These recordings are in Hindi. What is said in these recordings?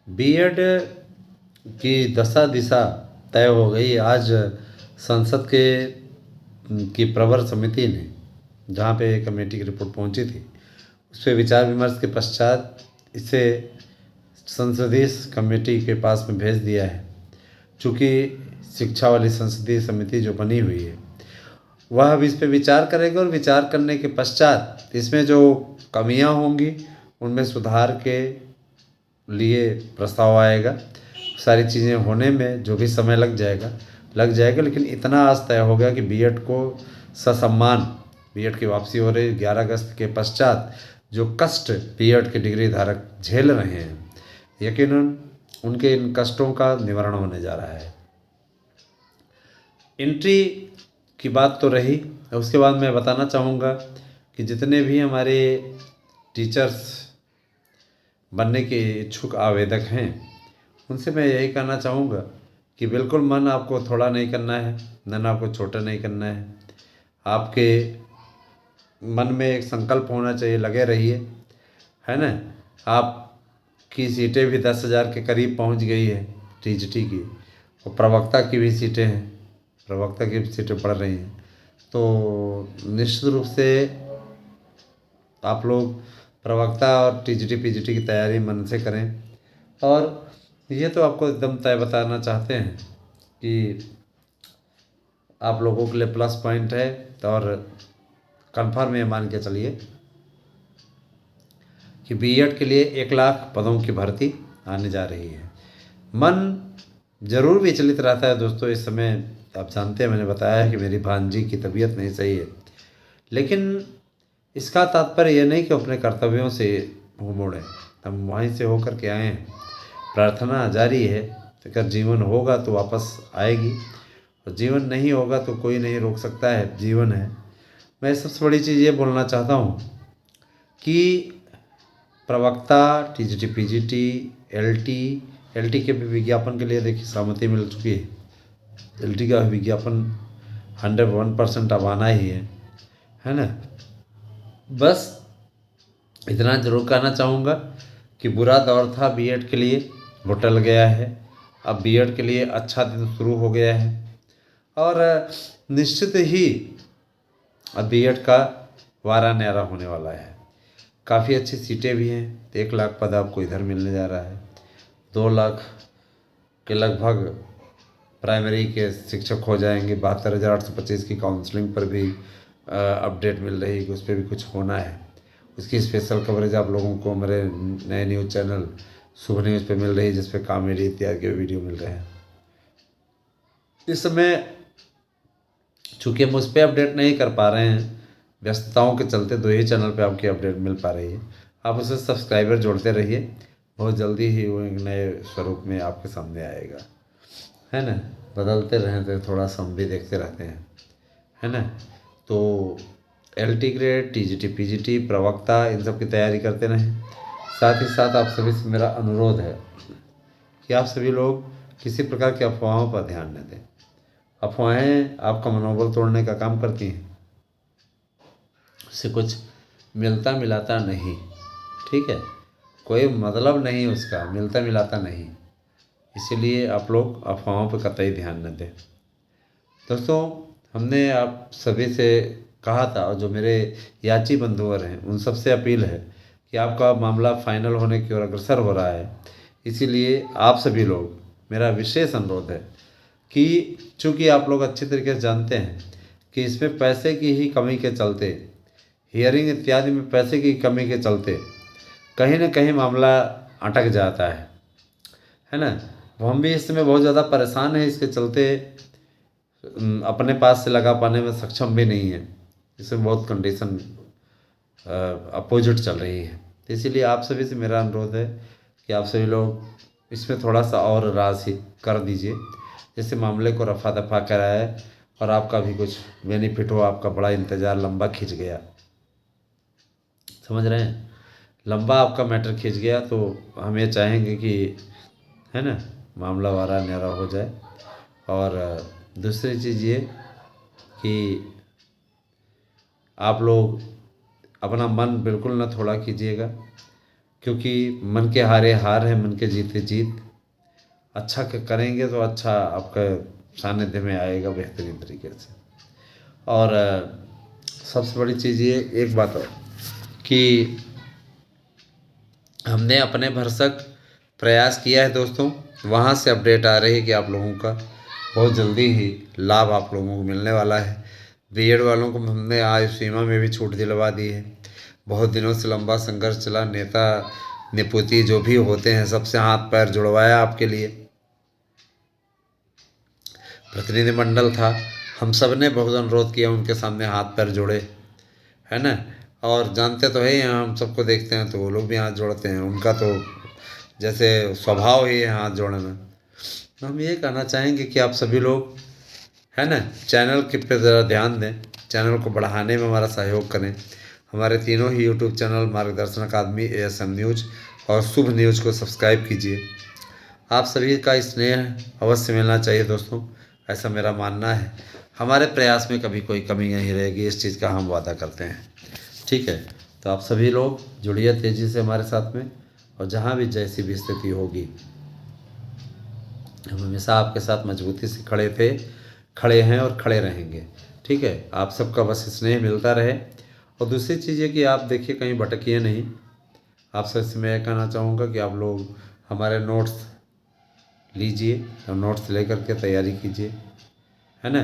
बीएड की दशा दिशा तय हो गई। आज संसद की प्रवर समिति ने, जहाँ पे कमेटी की रिपोर्ट पहुँची थी, उस पर विचार विमर्श के पश्चात इसे संसदीय कमेटी के पास में भेज दिया है। चूँकि शिक्षा वाली संसदीय समिति जो बनी हुई है वह अब इस पे विचार करेगा और विचार करने के पश्चात इसमें जो कमियां होंगी उनमें सुधार के लिए प्रस्ताव आएगा। सारी चीज़ें होने में जो भी समय लग जाएगा, लेकिन इतना आज तय हो गया कि बीएड को ससम्मान बीएड की वापसी हो रही। 11 अगस्त के पश्चात जो कष्ट बीएड के डिग्री धारक झेल रहे हैं, यकीनन उनके इन कष्टों का निवारण होने जा रहा है। एंट्री की बात तो रही, उसके बाद मैं बताना चाहूँगा कि जितने भी हमारे टीचर्स बनने के इच्छुक आवेदक हैं उनसे मैं यही कहना चाहूँगा कि बिल्कुल मन आपको थोड़ा नहीं करना है, मन आपको छोटा नहीं करना है। आपके मन में एक संकल्प होना चाहिए, लगे रहिए, है ना। आपकी सीटें भी 10,000 के करीब पहुंच गई है टीजीटी की, और प्रवक्ता की भी सीटें हैं, प्रवक्ता की भी सीटें बढ़ रही हैं। तो निश्चित रूप से आप लोग प्रवक्ता और टीजीटी पीजीटी की तैयारी मन से करें। और ये तो आपको एकदम तय बताना चाहते हैं कि आप लोगों के लिए प्लस पॉइंट है, और कन्फर्म ये मान के चलिए कि बीएड के लिए 1 लाख पदों की भर्ती आने जा रही है। मन ज़रूर विचलित रहता है दोस्तों इस समय। आप जानते हैं, मैंने बताया है कि मेरी भांजी की तबीयत नहीं सही है, लेकिन इसका तात्पर्य यह नहीं कि अपने कर्तव्यों से मुँह मोड़ें। हम वहीं से होकर के आए हैं, प्रार्थना जारी है। अगर जीवन होगा तो वापस आएगी, और जीवन नहीं होगा तो कोई नहीं रोक सकता है, जीवन है। मैं सबसे बड़ी चीज़ ये बोलना चाहता हूँ कि प्रवक्ता, टीजीटी पीजीटी, एलटी के भी विज्ञापन के लिए देखिए सहमति मिल चुकी है। एलटी का विज्ञापन 101% अब आना ही है ना। बस इतना जरूर कहना चाहूँगा कि बुरा दौर था बीएड के लिए, वो टल गया है। अब बीएड के लिए अच्छा दिन शुरू हो गया है, और निश्चित ही अब बीएड का वारा न्यारा होने वाला है। काफ़ी अच्छी सीटें भी हैं। 1 लाख पद आपको इधर मिलने जा रहा है। 2 लाख के लगभग प्राइमरी के शिक्षक हो जाएंगे। 72,825 की काउंसलिंग पर भी अपडेट मिल रही है कि उस पर भी कुछ होना है। उसकी स्पेशल कवरेज आप लोगों को मेरे नए न्यूज़ चैनल शुभ न्यूज़ पे मिल रही है, जिस पे कॉमेडी इत्यादि के वीडियो मिल रहे हैं। इस समय चूँकि हम उस पर अपडेट नहीं कर पा रहे हैं, व्यस्तताओं के चलते 2 ही चैनल पे आपकी अपडेट मिल पा रही है। आप उसे सब्सक्राइबर जोड़ते रहिए, बहुत जल्दी ही वो एक नए स्वरूप में आपके सामने आएगा, है ना। बदलते रहें तो थोड़ा सा हम भी देखते रहते हैं, है ना। तो एलटी ग्रेड, टीजीटी पीजीटी, प्रवक्ता, इन सब की तैयारी करते रहें। साथ ही साथ आप सभी से मेरा अनुरोध है कि आप सभी लोग किसी प्रकार की अफवाहों पर ध्यान न दें। अफवाहें आपका मनोबल तोड़ने का काम करती हैं, उससे कुछ मिलता मिलाता नहीं, ठीक है। कोई मतलब नहीं उसका, मिलता मिलाता नहीं। इसीलिए आप लोग अफवाहों पर कतई ध्यान न दें। दोस्तों, हमने आप सभी से कहा था, और जो मेरे याची बंधुवर हैं उन सबसे अपील है कि आपका मामला फाइनल होने की ओर अग्रसर हो रहा है। इसीलिए आप सभी लोग, मेरा विशेष अनुरोध है कि चूँकि आप लोग अच्छी तरीके से जानते हैं कि इसमें पैसे की ही कमी के चलते, हियरिंग इत्यादि में पैसे की कमी के चलते कहीं ना कहीं मामला अटक जाता है ना। वो हम भी इस समय बहुत ज़्यादा परेशान हैं, इसके चलते अपने पास से लगा पाने में सक्षम भी नहीं है। इसमें बहुत कंडीशन अपोजिट चल रही है। तो इसीलिए आप सभी से मेरा अनुरोध है कि आप सभी लोग इसमें थोड़ा सा और राशि कर दीजिए, जिससे मामले को रफा दफा कराए और आपका भी कुछ बेनिफिट हो। आपका बड़ा इंतज़ार लंबा खिंच गया, समझ रहे हैं, लंबा आपका मैटर खिंच गया। तो हम ये चाहेंगे कि, है ना, मामला वारा न्यारा हो जाए। और दूसरी चीज़ ये कि आप लोग अपना मन बिल्कुल न थोड़ा कीजिएगा, क्योंकि मन के हारे हार है, मन के जीते जीत। अच्छा करेंगे तो अच्छा आपका सानिध्य में आएगा बेहतरीन तरीके से। और सबसे बड़ी चीज़ ये एक बात और कि हमने अपने भरसक प्रयास किया है दोस्तों, वहाँ से अपडेट आ रही है कि आप लोगों का बहुत जल्दी ही लाभ आप लोगों को मिलने वाला है। बीएड वालों को हमने आयु सीमा में भी छूट दिलवा दी है। बहुत दिनों से लंबा संघर्ष चला, नेता निपुति जो भी होते हैं सबसे हाथ पैर जुड़वाया आपके लिए। प्रतिनिधिमंडल था, हम सब ने बहुत अनुरोध किया, उनके सामने हाथ पैर जोड़े, है ना। और जानते तो है ही, हम सबको देखते हैं तो वो लोग भी हाथ जोड़ते हैं, उनका तो जैसे स्वभाव ही है हाथ जोड़ना। तो हम ये कहना चाहेंगे कि आप सभी लोग, है ना, चैनल के पे ज़रा ध्यान दें, चैनल को बढ़ाने में हमारा सहयोग करें। हमारे तीनों ही यूट्यूब चैनल मार्गदर्शन अकादमी, ASM न्यूज़ और शुभ न्यूज़ को सब्सक्राइब कीजिए। आप सभी का स्नेह अवश्य मिलना चाहिए दोस्तों, ऐसा मेरा मानना है। हमारे प्रयास में कभी कोई कमी नहीं रहेगी, इस चीज़ का हम वादा करते हैं। ठीक है, तो आप सभी लोग जुड़िए तेज़ी से हमारे साथ में, और जहाँ भी जैसी भी स्थिति होगी हम हमेशा आपके साथ मजबूती से खड़े थे, खड़े हैं और खड़े रहेंगे। ठीक है, आप सबका बस स्नेह मिलता रहे। और दूसरी चीज़ है कि आप देखिए कहीं भटकिए नहीं। आप सबसे मैं कहना चाहूँगा कि आप लोग हमारे नोट्स लीजिए और नोट्स लेकर के तैयारी कीजिए, है ना।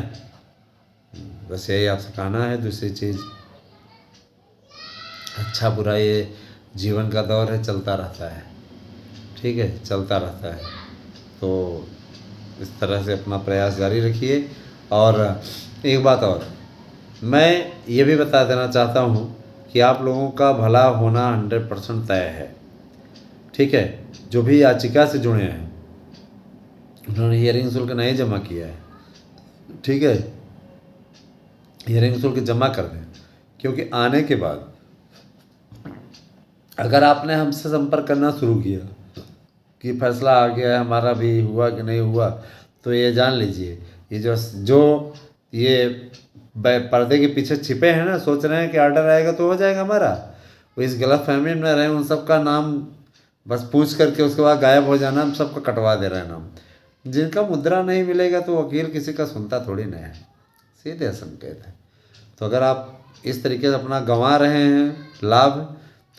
बस यही आपसे कहना है। दूसरी चीज़, अच्छा बुरा ये जीवन का दौर है, चलता रहता है। ठीक है, चलता रहता है, तो इस तरह से अपना प्रयास जारी रखिए। और एक बात और मैं ये भी बता देना चाहता हूँ कि आप लोगों का भला होना 100% तय है। ठीक है, जो भी याचिका से जुड़े हैं उन्होंने हियरिंग शुल्क नहीं जमा किया है, ठीक है, हियरिंग शुल्क जमा कर दें। क्योंकि आने के बाद अगर आपने हमसे संपर्क करना शुरू किया कि फैसला आ गया है, हमारा भी हुआ कि नहीं हुआ, तो ये जान लीजिए ये जो ये पर्दे के पीछे छिपे हैं ना, सोच रहे हैं कि ऑर्डर आएगा तो हो जाएगा हमारा, वो इस गलत फहमी में रहे, उन सब का नाम बस पूछ करके उसके बाद गायब हो जाना, हम सबका कटवा दे रहे हैं नाम। जिनका मुद्रा नहीं मिलेगा तो वकील किसी का सुनता थोड़ी ना है, सीधे संकेत है। तो अगर आप इस तरीके से अपना गंवा रहे हैं लाभ,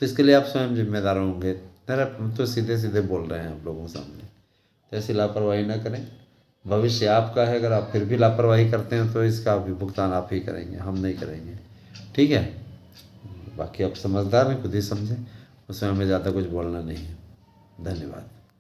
तो इसके लिए आप स्वयं जिम्मेदार होंगे। मेरा हम तो सीधे सीधे बोल रहे हैं आप लोगों के सामने, तो ऐसी लापरवाही ना करें। भविष्य आपका है, अगर आप फिर भी लापरवाही करते हैं तो इसका भी भुगतान आप ही करेंगे, हम नहीं करेंगे। ठीक है, बाकी आप समझदार हैं, खुद ही समझें, उसमें हमें ज़्यादा कुछ बोलना नहीं है। धन्यवाद।